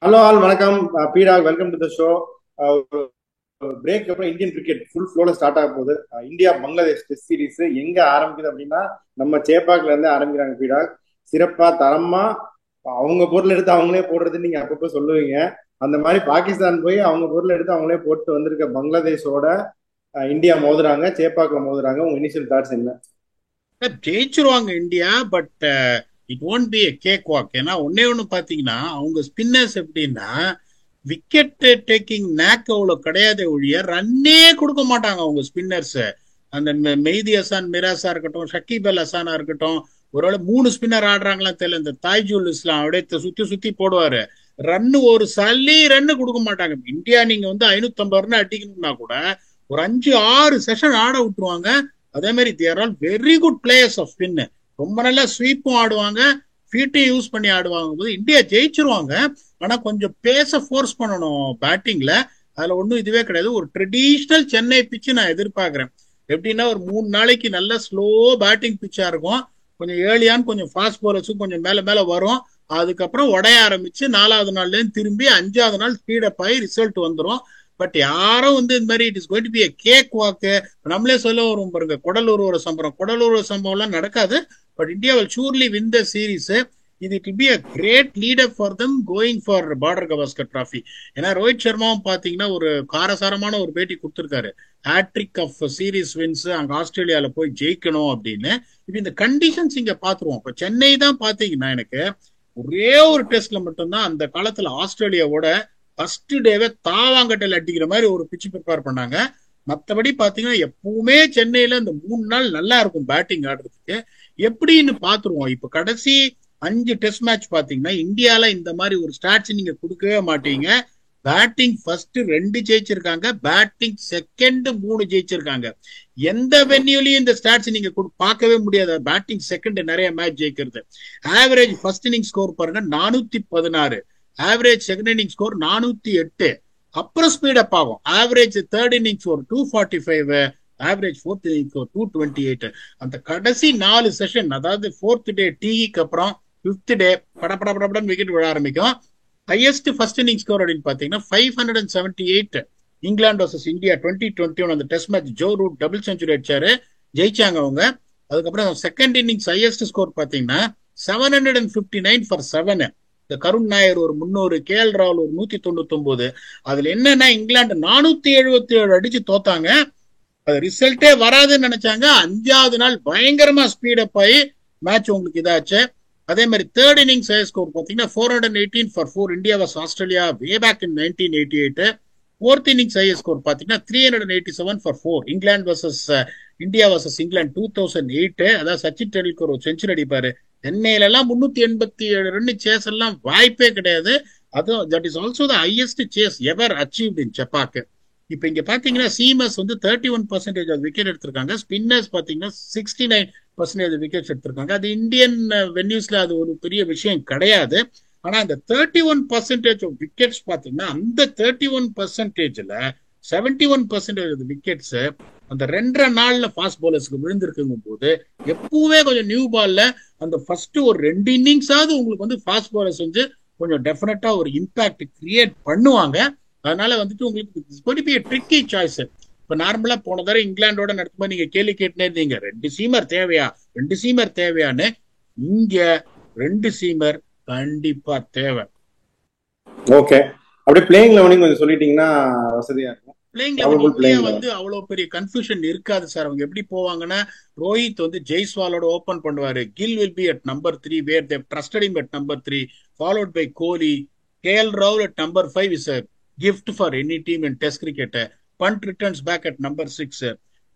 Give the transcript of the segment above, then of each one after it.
Hello all வணக்கம். பீடாக் welcome to the show. Break அப்புறம் இந்தியன் கிரிக்கெட் ஃபுல் ஃப்ளோல ஸ்டார்ட் ஆக போகுது. இந்தியா பங்களாதேஷ் டெஸ்ட் சீரிஸ் எங்க ஆரம்பிக்குது அப்படின்னா நம்ம சேப்பாக்ல இருந்து ஆரம்பிக்கிறாங்க. பீடாக் சிறப்பா தரமா அவங்க பொருள் எடுத்து அவங்களே போடுறது நீங்க அப்பப்போ சொல்லுவீங்க. அந்த மாதிரி பாகிஸ்தான் போய் அவங்க பொருள் எடுத்து அவங்களே போட்டு வந்திருக்க பங்களாதேஷோட இந்தியா மோதுறாங்க, சேப்பாக்ல மோதுறாங்க. உங்க இனிஷியல் தாட்ஸ் என்ன? ஜெயிச்சிருவாங்க India. But it won't be a cakewalk. ஏன்னா ஒன்னே ஒண்ணு பாத்தீங்கன்னா அவங்க ஸ்பின்னர்ஸ் எப்படின்னா விக்கெட் டேக்கிங் நேக் அவ்வளவு கிடையாதே ஒழிய ரன்னே கொடுக்க மாட்டாங்க அவங்க ஸ்பின்னர்ஸ். அந்த மெய்தி ஹசான் மிராஸா இருக்கட்டும், ஷக்கீப் அல் ஹசானா இருக்கட்டும், ஒருவேளை மூணு ஸ்பின்னர் ஆடுறாங்களா தெரியல. இந்த தாய்ஜுல் இஸ்லாம் அப்படியே சுத்தி சுத்தி போடுவாரு. ரன்னு ஒரு சல்லி ரன்னு கொடுக்க மாட்டாங்க. இந்தியா நீங்க வந்து 550 ரன் அடிக்கணும்னா கூட ஒரு 5 6 செஷன் ஆட விட்டுருவாங்க. அதே மாதிரி there all very good players of spin. ரொம்ப நல்லா ஸ்வீப்பும் ஆடுவாங்க, ஃபீட்டையும் யூஸ் பண்ணி ஆடுவாங்க. போது இந்தியா ஜெயிச்சிருவாங்க. ஆனா கொஞ்சம் பேச ஃபோர்ஸ் பண்ணணும் பேட்டிங்ல. அதுல ஒன்றும் இதுவே கிடையாது. ஒரு ட்ரெடிஷ்னல் சென்னை பிச்சு நான் எதிர்பார்க்கிறேன். எப்படின்னா ஒரு 3 நாளைக்கு நல்ல ஸ்லோ பேட்டிங் பிச்சா இருக்கும். கொஞ்சம் ஏர்லியான் கொஞ்சம் ஃபாஸ்ட் போலர்ஸும் கொஞ்சம் மேல மேல வரும். அதுக்கப்புறம் உடைய ஆரம்பிச்சு 4வது நாள்ல இருந்து திரும்பி 5வது நாள் ஸ்பீடப் ஆகி ரிசல்ட் வந்துடும். பட் யாரும் வந்து இந்த மாதிரி it is going to be a cakewalk. நம்மளே சொல்ல வரும் பாருங்க, குடலூர் சம்பவம். குடலூர் சம்பவம் எல்லாம் நடக்காது. But India will surely win the series. இது it will be a great leader for them going for Border Gavaskar trophy. ஏன்னா ரோஹித் சர்மாவும் பாத்தீங்கன்னா ஒரு காரசாரமான ஒரு பேட்டி கொடுத்திருக்காரு. ஹேட்ரிக் ஆஃப் சீரீஸ் வின்ஸ் அங்க ஆஸ்திரேலியால போய் ஜெயிக்கணும் அப்படின்னு. இப்ப இந்த கண்டிஷன்ஸ் இங்க பாத்துருவோம். இப்ப சென்னை தான் பாத்தீங்கன்னா எனக்கு ஒரே ஒரு டெஸ்ட்ல மட்டும்தான் அந்த காலத்துல ஆஸ்திரேலியாவோட ஃபர்ஸ்ட் டேவே தாவாங்கட்டையில் அடிக்கிற மாதிரி ஒரு பிச்சு ப்ரிப்பேர் பண்ணாங்க. மற்றபடி பாத்தீங்கன்னா எப்பவுமே சென்னையில இந்த 3 நாள் நல்லா இருக்கும் பேட்டிங் ஆடுறதுக்கு. எப்படின்னு பாத்துருவோம். இப்ப கடைசி 5 டெஸ்ட் மேட்ச் பாத்தீங்கன்னா இந்தியால இந்த மாதிரி ஒரு ஸ்டாட்ஸ் நீங்க கொடுக்கவே மாட்டீங்க. பேட்டிங் ஃபர்ஸ்ட் 2 ஜெயிச்சிருக்காங்க, பேட்டிங் செகண்ட் 3 ஜெயிச்சிருக்காங்க. எந்த வென்யூலயும் இந்த ஸ்டாட்ஸ் நீங்க பார்க்கவே முடியாது. பேட்டிங் செகண்ட் நிறைய மேட்ச் ஜெயிக்கிறது. ஆவரேஜ் ஃபர்ஸ்ட் இன்னிங் ஸ்கோர் பாருங்க 416, ஆவரேஜ் செகண்ட் இன்னிங் ஸ்கோர் 408. அப்புறம் ஸ்பீட் அப் ஆகும். ஆவரேஜ் தேர்ட் இன்னிங்ஸ் ஒரு 245, ஆவரேஜ் ஃபோர்த் இன்னிங்ஸ் ஒரு 228. அந்த கடைசி 4 செஷன், அதாவது ஃபோர்த் டே டீக்கு அப்புறம் ஃபிஃப்த் டே படப்படப்படன்னு விக்கெட் விழ ஆரம்பிக்கும். ஹையஸ்ட் ஃபர்ஸ்ட் இன்னிங் ஸ்கோர் அப்படின்னு பாத்தீங்கன்னா 578. இங்கிலாந்து வர்சஸ் இந்தியா 2021 அந்த test match Joe Root double century அடிச்சாரு, ஜெயிச்சாங்க அவங்க. அதுக்கப்புறம் செகண்ட் இன்னிங்ஸ் ஹையஸ்ட் ஸ்கோர் பாத்தீங்கன்னா 759 ஃபார் 7. இந்த கருண் நாயர் ஒரு 300, கே எல் ராகுல் ஒரு 199. அதுல என்னன்னா இங்கிலாந்து 477 அடிச்சு தோத்தாங்க. அது ரிசல்ட்டே வராதுன்னு நினைச்சாங்க. 5வது நாள் பயங்கரமா ஸ்பீடப் ஆகி மேட்ச் உங்களுக்கு இதாச்சு. அதே மாதிரி தேர்ட் இன்னிங்ஸ் ஸ்கோர் பார்த்தீங்கன்னா 418 for 4. India was Australia way back in 1988. Fourth innings score பார்த்தீங்கன்னா 387 for 4. England versus India versus England 2008. அதாவது சச்சின் டெண்டுல்கர் ஒரு செஞ்சுரி அடிப்பாரு. சென்னையில எல்லாம் 387 ரன் சேஸ் எல்லாம் வாய்ப்பே கிடையாது. அதுவும் that is also the highest chase ever achieved in Chepauk. இப்ப இங்க பாத்தீங்கன்னா சீமஸ் வந்து 31% விக்கெட் எடுத்திருக்காங்க. ஸ்பின்னர்ஸ் பாத்தீங்கன்னா 69% விக்கெட்ஸ் எடுத்திருக்காங்க. அது இந்தியன் வென்யூஸ்ல அது ஒரு பெரிய விஷயம் கிடையாது. ஆனா அந்த 31% ஆஃப் விக்கெட்ஸ் பாத்தீங்கன்னா அந்த 31%ல 71% விக்கெட்ஸ் அந்த 2.5 நாள்ல ஃபாஸ்ட் பவுலர்ஸ்க்கு விழுந்திருக்குங்கும் போது எப்பவுமே கொஞ்சம் நியூ பால்ல அந்த ஃபர்ஸ்ட் ஒரு 2 இன்னிங்ஸாவது உங்களுக்கு வந்து ஃபாஸ்ட் பவுலர்ஸ் வந்து கொஞ்சம் டெஃபினட்டா ஒரு இம்பாக்ட் கிரியேட் பண்ணுவாங்க. அதனால வந்துட்டு உங்களுக்கு ட்ரிக்கி சாய்ஸ். இப்ப நார்மலா போன தடவை இங்கிலாந்தோட நடத்தும்போது நீங்க கேள்வி கேட்டுனே இருந்தீங்க, 2 சீமர் தேவையா, 2 சீமர் தேவையான்னு. இங்க 2 சீமர் கண்டிப்பா தேவை. ஓகே, அப்படியே பிளேயிங் லெவனிங் கொஞ்சம் சொல்லிட்டீங்கன்னா வசதியா இருக்கும். Playing eleven probable India playing வந்து லெவன். அவ்வளவு பெரிய கன்ஃபியூஷன் இருக்காது சார். அவங்க எப்படி போவாங்கன்னா ரோஹித் வந்து ஜெய்ஸ்வாலோட ஓபன் பண்ணுவாரு. Gill will be at number 3 where they trusted him at number 3, followed by Kohli. K L ராகுல் at number 5 is a gift for any team in test cricket. Punt returns back at number 6.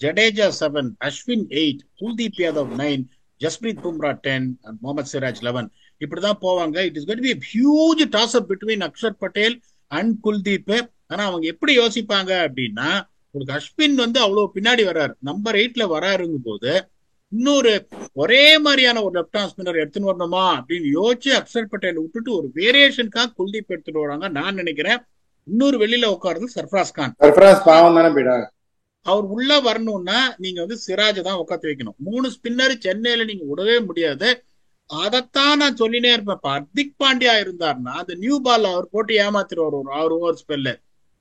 Jadeja 7, Ashwin 8, Kuldeep Yadav 9, Jasprit Bumrah 10 and Mohammad Siraj 11. இப்படிதான் போவாங்க. It is going to be a huge toss up between Akshar Patel and Kuldeep. ஆனா அவங்க எப்படி யோசிப்பாங்க அப்படின்னா, உங்களுக்கு அஸ்வின் வந்து அவ்வளவு பின்னாடி வர்றாரு, நம்பர் 8ல வராருங்கும் போது இன்னொரு ஒரே மாதிரியான ஒரு லெப்ட் ஹேண்ட் ஸ்பின்னர் எடுத்துன்னு வரணுமா அப்படின்னு யோசிச்சு அக்ஷர் பட்டேல் விட்டுட்டு ஒரு வேரியேஷனுக்காக குல்தீப் எடுத்துட்டு வராங்க நான் நினைக்கிறேன். இன்னொரு வெளியில உட்காருது சர்ஃப்ராஸ் கான். சர்ஃப்ராஸ் பாவம் தானே பீடா. அவர் உள்ள வரணும்னா நீங்க வந்து சிராஜ் தான் உட்காந்து வைக்கணும். 3 ஸ்பின்னர் சென்னையில நீங்க விடவே முடியாது. அதைத்தான் நான் சொல்லினே இருப்பேன். ஹர்திக் பாண்டியா இருந்தாருன்னா அந்த நியூ பால் அவர் போட்டு ஏமாத்திடுவார் ஒரு 6 ஓவர் ஸ்பெல்ல.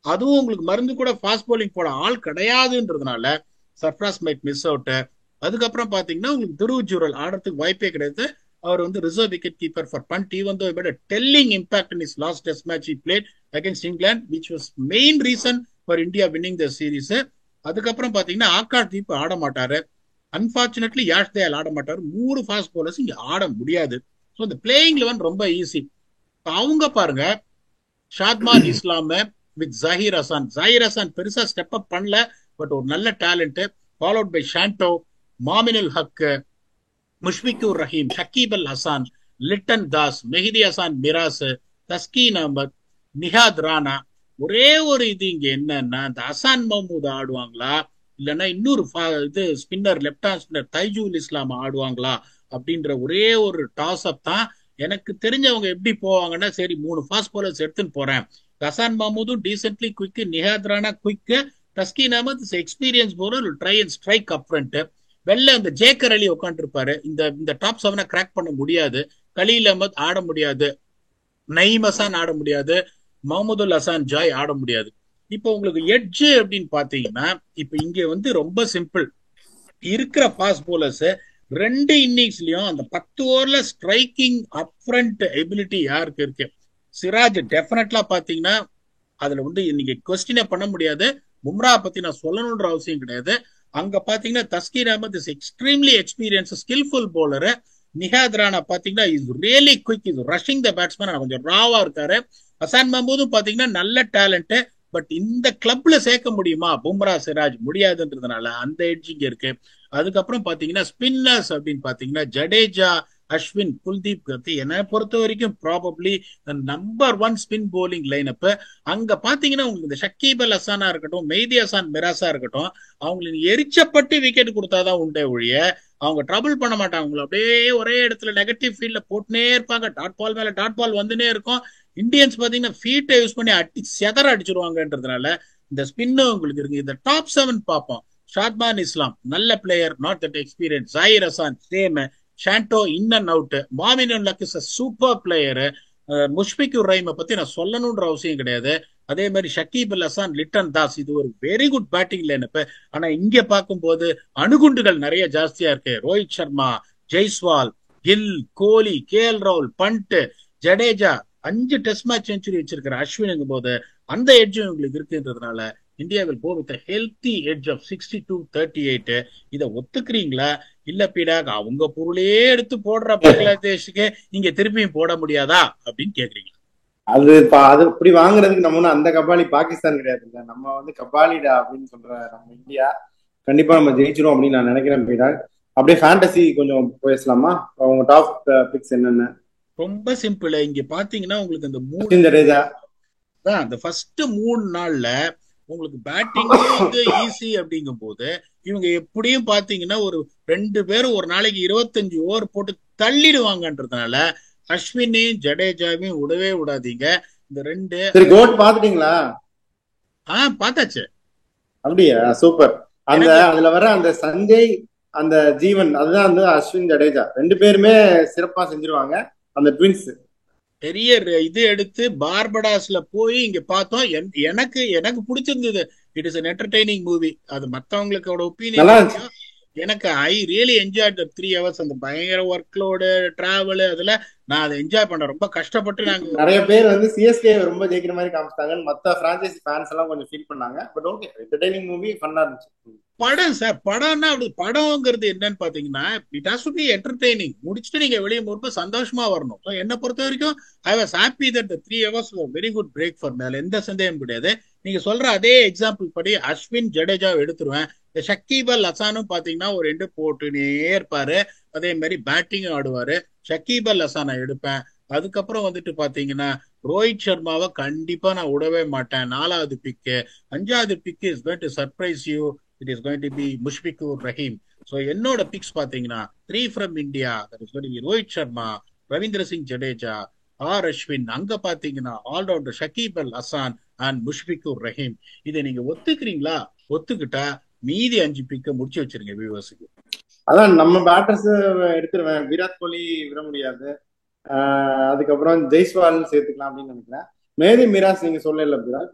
அதுவும் உங்களுக்கு மருந்து கூட ஃபாஸ்ட் bowling போட ஆள் கிடையாதுன்றதுனால சர்ஃப்ராஸ் மைட் மிஸ் அவுட். அதுக்கப்புறம் பாத்தீங்கன்னா உங்களுக்கு துருவ் ஜூரல் ஆடுறதுக்கு வாய்ப்பே கிடையாது. அவர் வந்து reserve wicket keeper for Pant. Even though but telling impact in his last test match he played against England which was main reason for India winning the series. அதுக்கப்புறம் பாத்தீங்கன்னா ஆகாஷ் தீப் ஆட மாட்டாரு. அன்பார்ச்சுனேட்லி யாஷ் தயால் ஆட மாட்டாரு. 3 ஃபாஸ்ட் bowlers இங்க ஆட முடியாது. ஸோ இந்த பிளேயிங் லெவன் ரொம்ப ஈஸி. அவங்க பாருங்க, ஷாத்மான் இஸ்லாம் வித் ஜஹீர் ஹசான். ஜஹீர் ஹசான் பெருசா ஸ்டெப் அப் பண்ணல, பட் ஒரு நல்ல talent. Followed by Shanto, Mominul Haque, Mushfiqur Rahim, Shakib Al Hasan, Litton Das, Mehidy Hasan Miraz, Taskin Ahmed, Nahid Rana. ஒரே ஒரு இது இங்க என்னன்னா, இந்த ஹசான் மஹமூத் ஆடுவாங்களா இல்லைன்னா இன்னொரு இது spinner left hand spinner Taijul இஸ்லாம் ஆடுவாங்களா அப்படின்ற ஒரே ஒரு டாஸ் அப் தான். எனக்கு தெரிஞ்சவங்க எப்படி போவாங்கன்னா, சரி 3 ஃபாஸ்ட் bowlers எடுத்துன்னு போறேன். ஹசான் மஹமூதும் decently quick, Nahid Rana quick, Taskin Ahmed experience bowler try and strike up front. வெளில அந்த ஜேக்கர் அலி உட்காந்து இருப்பாரு. இந்த டாப் 7 கிராக் பண்ண முடியாது. கலீல் அஹமத் ஆட முடியாது, நயீம் ஹசான் ஆட முடியாது, முகமதுல் ஹசான் ஜாய் ஆட முடியாது. இப்போ உங்களுக்கு எட்ஜ் அப்படின்னு பாத்தீங்கன்னா, இப்ப இங்க வந்து ரொம்ப சிம்பிள். இருக்கிற ஃபாஸ்ட் bowlers 2 இன்னிங்ஸ்லயும் அந்த 10 ஓவர்ல ஸ்ட்ரைக்கிங் அப் ஃப்ரண்ட் எபிலிட்டி யாருக்கு இருக்கு? சிராஜ் டெஃபினெட்லா பாத்தீங்கன்னா அதுல வந்து இன்னைக்கு கொஸ்டினே பண்ண முடியாது. பும்ரா பத்தி நான் சொல்லணும்ன்ற அவசியம் கிடையாது. அங்க பாத்தீங்கன்னா Taskin Ahmed is extremely experience skilful bowler. Nahid Rana பாத்தீங்கன்னா is really quick, is rushing the batsman, கொஞ்சம் ராவா இருக்காரு. ஹசான் மஹமூதும் பாத்தீங்கன்னா நல்ல டேலண்ட். பட் இந்த கிளப்ல சேர்க்க முடியுமா பும்ரா சிராஜ்? முடியாதுன்றதுனால அந்த எட்ஜிங் இருக்கு. அதுக்கப்புறம் பாத்தீங்கன்னா ஸ்பின்னர்ஸ் அப்படின்னு பாத்தீங்கன்னா ஜடேஜா, அஸ்வின், குல்தீப் கத்தி என்னை பொறுத்த வரைக்கும் probably number 1 spin polling lineup. அங்க பாத்தீங்கன்னா உங்களுக்கு இந்த ஷக்கீப் அல் ஹசானா இருக்கட்டும், மெஹதி ஹசான் மிராஸா இருக்கட்டும், அவங்களுக்கு எரிச்சப்பட்டு விக்கெட் கொடுத்தாதான் உண்டே ஒழிய அவங்க ட்ரபிள் பண்ண மாட்டாங்க. அவங்களை அப்படியே ஒரே இடத்துல நெகட்டிவ் ஃபீல்ட்ல போட்டுனே இருப்பாங்க. டாட் பால் மேல டாட் பால் வந்துனே இருக்கும். இந்தியன்ஸ் பாத்தீங்கன்னா ஃபீட்டை யூஸ் பண்ணி செதற அடிச்சிருவாங்கன்றதுனால இந்த ஸ்பின்னு உங்களுக்கு இருக்கு. இந்த டாப் 7 பார்ப்போம். ஷாத்மான் இஸ்லாம் நல்ல player, not that experience. Zakir Hasan same. Shanto in and out. Mominul Haque is super player. Mushfiqur ரஹீமை பத்தி நான் சொல்லணும்ன்ற அவசியம் கிடையாது. அதே மாதிரி ஷக்கீப் அல் ஹசான், லிட்டன் தாஸ், இது ஒரு வெரி குட் பேட்டிங் லைனப். ஆனா இங்க பார்க்கும்போது அணுகுண்டுகள் நிறைய ஜாஸ்தியா இருக்கு. ரோஹித் சர்மா, ஜெய்ஸ்வால், கில், கோலி, கேஎல் ராகுல், Pant, Jadeja 5 test match century வச்சிருக்கிற அஸ்வினுங்கும் போது அந்த எட்ஜும் உங்களுக்கு இருக்குன்றதுனால India will go with healthy edge of 62-38. இதை ஒத்துக்கிறீங்களா? இல்ல பீடாக் அவங்க பொருளே எடுத்து போடுற பங்களாதேஷுக்கு நீங்க திருப்பியும் போட முடியாதா அப்படின்னு கேக்குறீங்க? அது அது இப்படி வாங்குறதுக்கு நம்ம ஒன்றும் அந்த கபாலி பாகிஸ்தான் கிடையாது. இல்ல நம்ம வந்து கபாலிடா அப்படின்னு சொல்ற நம்ம இந்தியா கண்டிப்பா நம்ம ஜெயிச்சிரும் அப்படின்னு நான் நினைக்கிறேன் பீடாக். அப்படியே ஃபேண்டசி கொஞ்சம் பேசலாமா? உங்க டாப் பிக்ஸ் என்னென்ன? ரொம்ப சிம்பிள். இங்க பாத்தீங்கன்னா உங்களுக்கு அந்த அந்த ஃபர்ஸ்ட் 3 நாள்ல உங்களுக்கு பேட்டிங்கும் வந்து ஈஸி அப்படிங்கும் போது இவங்க எப்படியும் பாத்தீங்கன்னா ஒரு 2 பேரும் ஒரு நாளைக்கு 25 ஓவர் போட்டு தள்ளிடுவாங்கன்றதுனால அஸ்வினையும் ஜடேஜாவையும் விடவே விடாதீங்க. இந்த 2 கோட் பாத்துட்டீங்களா? பாத்தாச்சு. அப்படியா? சூப்பர். அதுல வர அந்த சஞ்சய், அந்த ஜீவன், அதுதான் வந்து அஸ்வின் ஜடேஜா 2 பேருமே சிறப்பா செஞ்சிருவாங்க. அந்த ட்வின்ஸ் பெரிய இது எடுத்து பார்படாஸ்ல போய் இங்க பார்த்தோம். எனக்கு பிடிச்சிருந்தது. It is an entertaining movie. அது மத்தவங்களுக்கு ஒப்பீனியன். எனக்கு I really enjoy the 3 hours. அந்த பயங்கர ஒர்க்லோடு, டிராவல், அதுல நான் அதை என்ஜாய் பண்ண ரொம்ப கஷ்டப்பட்டு. நாங்க நிறைய பேர் வந்து சிஎஸ்கே ரொம்ப ஜெயிக்கிற மாதிரி காமிச்சிட்டாங்க. மத்த பிரான்சைசி ஃபேன்ஸ் எல்லாம் கொஞ்சம் ஃபீல் பண்ணாங்க. பட் ஓகே, என்டர்டெய்னிங் மூவி, ஃபன்னா இருந்துச்சு. படம் சார், படம்னா அப்படி படம்ங்கிறது என்னன்னு பாத்தீங்கன்னா it has to be entertaining. முடிச்சுட்டு நீங்க வெளியே போறப்ப சந்தோஷமா வரணும். என்ன பொறுத்த வரைக்கும் I was happy that 3 hours very good break for மேல எந்த சந்தேகம் கிடையாது. நீங்க சொல்ற அதே எக்ஸாம்பிள் படி அஸ்வின் ஜடேஜா எடுத்துருவேன். இந்த ஷக்கீப் அல் ஹசானும் பாத்தீங்கன்னா ஒரு 2 போட்டுனே இருப்பாரு. அதே மாதிரி பேட்டிங்கும் ஆடுவாரு. ஷக்கீப் அல் ஹசானை எடுப்பேன். அதுக்கப்புறம் வந்துட்டு பாத்தீங்கன்னா ரோஹித் சர்மாவை கண்டிப்பா நான் விடவே மாட்டேன். 4வது பிக்கு. 5வது pick is going to surprise you. It is going to be Mushfiqur Rahim. So என்னோட பிக்ஸ் பாத்தீங்கன்னா 3 from India. That is going to be Rohit Sharma, Ravindra Singh Jadeja, R Ashwin. அங்க பாத்தீங்கன்னா ஆல்ரவுண்டர் ஷக்கீப் அல் ஹசான் அண்ட் முஷ்பிகுர் ரஹீம். இதை நீங்க ஒத்துக்கிறீங்களா? ஒத்துக்கிட்டா மீதி 5 பிக்க முடிச்சு வச்சிருங்க வியூவர்ஸுக்கு. அதான் நம்ம பேட்டர்ஸ் எடுத்துருவேன். விராட் கோலி விட முடியாது. அதுக்கப்புறம் ஜெய்ஸ்வால் சேர்த்துக்கலாம் அப்படின்னு நினைக்கிறேன். மேதி மிராஸ் நீங்க சொல்லல விராட்,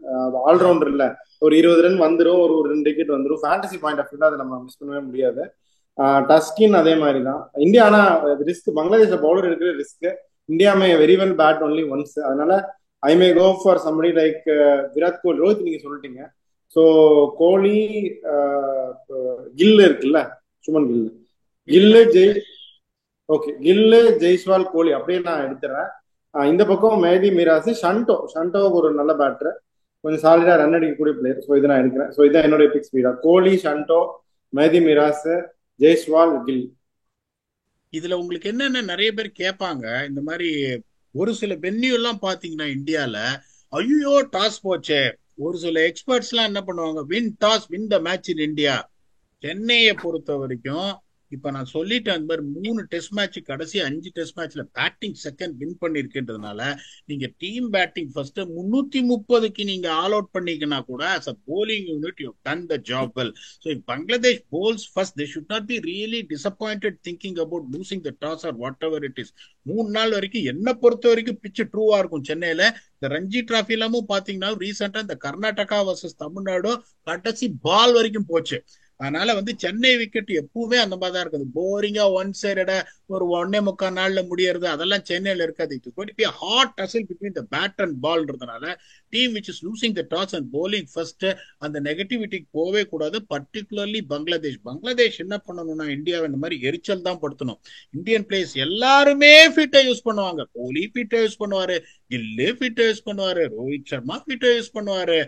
ஆல்ரவுண்டர் இல்ல. ஒரு 20 ரன் வந்துடும், ஒரு ஒரு 2 விக்கெட் வந்துடும். ஃபேண்டசி பாயிண்ட் ஆஃப் வியூல அதை நம்ம மிஸ் பண்ணவே முடியாது. டஸ்கின் அதே மாதிரி தான். இந்தியா ஆனா ரிஸ்க், பங்களாதேஷ் பவுலர் எடுக்கிற risk. India may very well bat only ones. அதனால I may go for somebody like Virat Kohli. Rohit நீங்க சொல்லிட்டீங்க. ஸோ கோலி, கில் இருக்குல்ல, சுமன் கில், கில்லு ஜெய், ஓகே கில்லு ஜெய்ஸ்வால் கோலி அப்படியே நான் எடுத்துறேன். இந்த பக்கம் மேதி மிராஸ், ஷண்டோ ஒரு நல்ல பேட்டர், கொஞ்சம் சாலிடா ரன் அடிக்கக்கூடிய பிளேயர். ஸோ இதை நான் எடுக்கிறேன். ஸோ இதான் என்னுடைய பிக்ஸ் வீடா. கோலி, ஷண்டோ, மேதி மிராஸ், ஜெய்ஸ்வால், கில். இதுல உங்களுக்கு என்னென்ன நிறைய பேர் கேட்பாங்க இந்த மாதிரி. ஒரு சில வென்யூ எல்லாம் பாத்தீங்கன்னா இந்தியால, ஐயோ டாஸ் போச்சே. ஒரு சில எக்ஸ்பர்ட்ஸ் எல்லாம் என்ன பண்ணுவாங்க, win toss win the match in India. சென்னையை பொறுத்த வரைக்கும் இப்ப நான் சொல்லிட்டேன், அந்த மாதிரி 3 டெஸ்ட் மேட்ச், கடைசி 5 டெஸ்ட் மேட்ச்ல பேட்டிங் செகண்ட் வின் பண்ணிருக்குன்றதுனால நீங்க டீம் பேட்டிங் ஃபர்ஸ்ட் 330க்கு நீங்க ஆல் அவுட் பண்ணீங்கன்னா கூட as a bowling unit you have done the job well. So if Bangladesh bowls first, they should not be really disappointed thinking about losing the toss or whatever it is. 3 நாள் வரைக்கும் என்ன பொறுத்த வரைக்கும் பிச்சு ட்ரூவா இருக்கும் சென்னையில. இந்த ரஞ்சி டிராஃபி எல்லாமும் பாத்தீங்கன்னா ரீசெண்டா இந்த கர்நாடகா வர்சஸ் தமிழ்நாடு கடைசி பால் வரைக்கும் போச்சு. அதனால சென்னை விக்கெட் எப்பவுமே அந்த மாதிரி தான் இருக்குது. போரிங்கா ஒன் சைடடா ஒரு 1.25 நாள்ல முடியறது அதெல்லாம் சென்னையில இருக்காது. It's going to be hot tussle between the bat and பால்ன்றதுனால team which is losing the toss and bowling first, அந்த நெகட்டிவிட்டிக்கு போவே கூடாது. பர்டிகுலர்லி பங்களாதேஷ் என்ன பண்ணணும்னா இந்தியாவை இந்த மாதிரி எரிச்சல் தான் படுத்தணும். இந்தியன் பிளேயர்ஸ் எல்லாருமே ஃபிட்டை யூஸ் பண்ணுவாங்க. கோலி ஃபிட்டை யூஸ் பண்ணுவாரு, கில்லு ஃபிட்டை யூஸ் பண்ணுவாரு, ரோஹித் சர்மா ஃபிட்டை யூஸ் பண்ணுவாரு,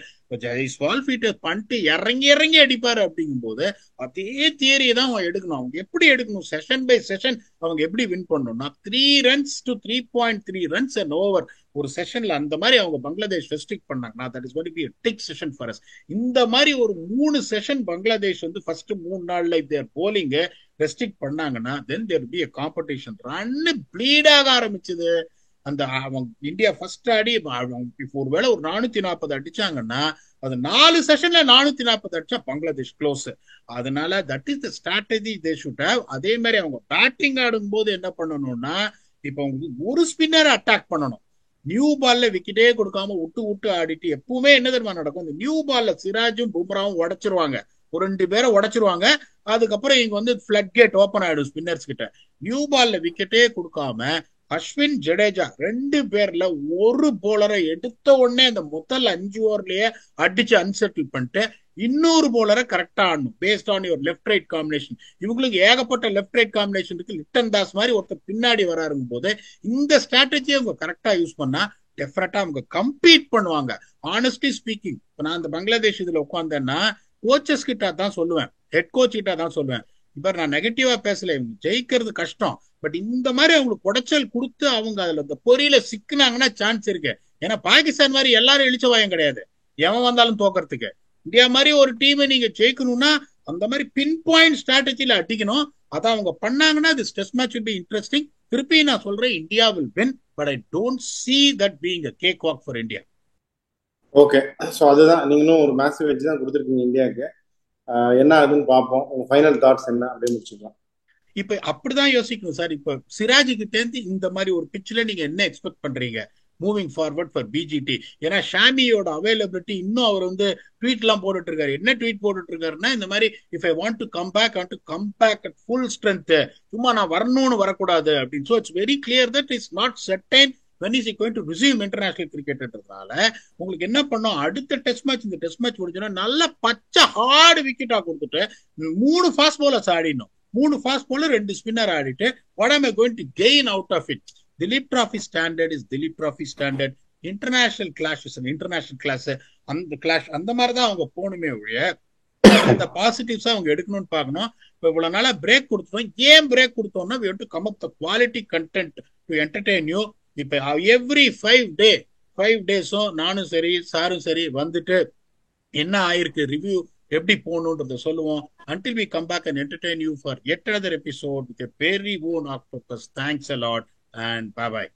ஜெய்ஸ்வால் ஃபீட்டர் பண்ணிட்டு இறங்கி இறங்கி அடிப்பாரு. அப்படிங்கும் போது அதே தியரியை தான் அவங்க எடுக்கணும். அவங்க எப்படி எடுக்கணும், செஷன் பை செஷன் அவங்க எப்படி வின் பண்ணணும்னா 3 runs to 3.3 runs and over ஒரு செஷன்ல அந்த மாதிரி அவங்க பங்களாதேஷ் ரெஸ்ட்ரிக்ட் பண்ணாங்கன்னா that is going to B a tick session for us. இந்த மாதிரி ஒரு 3 செஷன் பங்களாதேஷ் ஃபர்ஸ்ட் 3 நாள்ல if they are bowling restrict பண்ணாங்கன்னா then there will be a competition. Run bleed ஆக ஆரம்பிச்சது. அந்த இந்தியா ஃபர்ஸ்ட் ஆடி ஒருவேளை ஒரு 440 அடிச்சாங்கன்னா அது 4 செஷன்ல 440 அடிச்சா பங்களாதேஷ் க்ளோஸ். அதனால that is the strategy they should have. அதே மாதிரி அவங்க பேட்டிங் ஆடும் போது என்ன பண்ணணும்னா, இப்ப உங்களுக்கு ஒரு ஸ்பின்னர் அட்டாக் பண்ணணும். நியூ பால்ல விக்கெட்டே கொடுக்காம விட்டு விட்டு ஆடிட்டு எப்பவுமே என்ன தெரியுமா நடக்கும், இந்த நியூ பால்ல சிராஜும் பும்ராவும் உடைச்சிருவாங்க, ஒரு 2 பேரை உடைச்சிருவாங்க. அதுக்கப்புறம் இங்க பிளட் கேட் ஓபன் ஆயிடும் ஸ்பின்னர்ஸ் கிட்ட. நியூ பால்ல விக்கெட்டே கொடுக்காம அஸ்வின், ஜடேஜா 2 பேர்ல ஒரு போலரை எடுத்த உடனே அந்த முதல் 5 ஓவர்லயே அடிச்சு அன்செட்டில் பண்ணிட்டு இன்னொரு போலரை கரெக்டா ஆடணும் based on your left right combination. இவங்களுக்கு ஏகப்பட்ட லெஃப்ட் ரைட் காம்பினேஷன் இருக்கு. லிட்டன் தாஸ் மாதிரி ஒருத்தர் பின்னாடி வராருங்க போது இந்த ஸ்ட்ராட்டஜியை அவங்க கரெக்டா யூஸ் பண்ணா டெஃபினட்டா அவங்க கம்பீட் பண்ணுவாங்க. ஆனஸ்ட்லி ஸ்பீக்கிங், இப்ப நான் அந்த பங்களாதேஷ் இதுல உட்காந்தேன்னா கோச்சஸ் கிட்ட தான் சொல்லுவேன், ஹெட் கோச் கிட்ட தான் சொல்லுவேன், இப்ப நான் நெகட்டிவா பேசல, இவங்க ஜெயிக்கிறது கஷ்டம், பட் இந்த மாதிரி அவங்களுக்கு குடைச்சல் கொடுத்து அவங்க அதுல இந்த பொறியில சிக்கினாங்கன்னா சான்ஸ் இருக்கு. ஏன்னா பாகிஸ்தான் மாதிரி எல்லாரும் இழிச்சவாயம் கிடையாது, எவன் வந்தாலும் தோக்கறதுக்கு. இந்தியா மாதிரி ஒரு டீமை நீங்க ஜெயிக்கணும்னா அந்த மாதிரி பின் பாயிண்ட் ஸ்ட்ராட்டஜில அடிக்கணும். அதான் அவங்க பண்ணாங்கன்னா this test match will be interesting. திருப்பி நான் சொல்றேன் India will win, but I don't see that being a cakewalk for India. Okay, so அதுதான் நீங்களும் ஒரு மேசிவ் வெஜ் தான் கொடுத்துருக்கீங்க இந்தியாவுக்கு. என்ன ஆகுதுன்னு பார்ப்போம். உங்க ஃபைனல் தாட்ஸ் என்ன அப்படின்னு முடிச்சுக்கலாம். இப்ப அப்படிதான் யோசிக்கணும் சார். இப்ப சிராஜ் கிட்ட இருந்து இந்த மாதிரி ஒரு பிட்ச்ல நீங்க என்ன எக்ஸ்பெக்ட் பண்றீங்க மூவிங் ஃபார்வர்ட் ஃபார் பிஜிடி? ஏன்னா ஷாமியோட அவைலபிலிட்டி இன்னும் அவர் ட்வீட் எல்லாம் போட்டுட்டு இருக்காரு. என்ன ட்வீட் போட்டுட்டு இருக்காருன்னா, இந்த மாதிரி if I want to come back and to come back at full strength, சும்மா நான் வரணும்னு வரக்கூடாது அப்படின்னு. So it's very clear that is not certain when is he going to resume international cricketன்றதுனால உங்களுக்கு என்ன பண்ணும், அடுத்த டெஸ்ட் மேட்ச், இந்த டெஸ்ட் மேட்ச் முடிஞ்சோன்னா நல்ல பச்சை ஹார்டு விக்கெட்டா கொடுத்துட்டு 3 ஃபாஸ்ட் பவுலர்ஸ் ஆடிடணும். 3 ஃபாஸ்ட் பவுலர் 2 ஸ்பின்னர் ஆடிட்டு what am I going to gain out of it? Dilip Trophy standard is Dilip Trophy standard. International clash is an international class. அந்த clash அந்த மாதிரி தான் அவங்க போகணுமே ஒழிய அந்த பாசிட்டிவ்ஸ் அவங்க எடுக்கணும்னு பார்க்கணும். இப்போ இவ்வளவு நாளா பிரேக் கொடுத்தோம். ஏன் பிரேக் கொடுத்தோம்னா we have to come up the quality content to entertain you. இப்ப எவ்ரி 5 டேஸும் நானும் சரி சாரும் சரி வந்துட்டு என்ன ஆயிருக்கு ரிவ்யூ எப்படி போகணுன்றத சொல்லுவோம். until we come back and entertain you for yet another episode with a very own octopus. Thanks a lot and bye bye.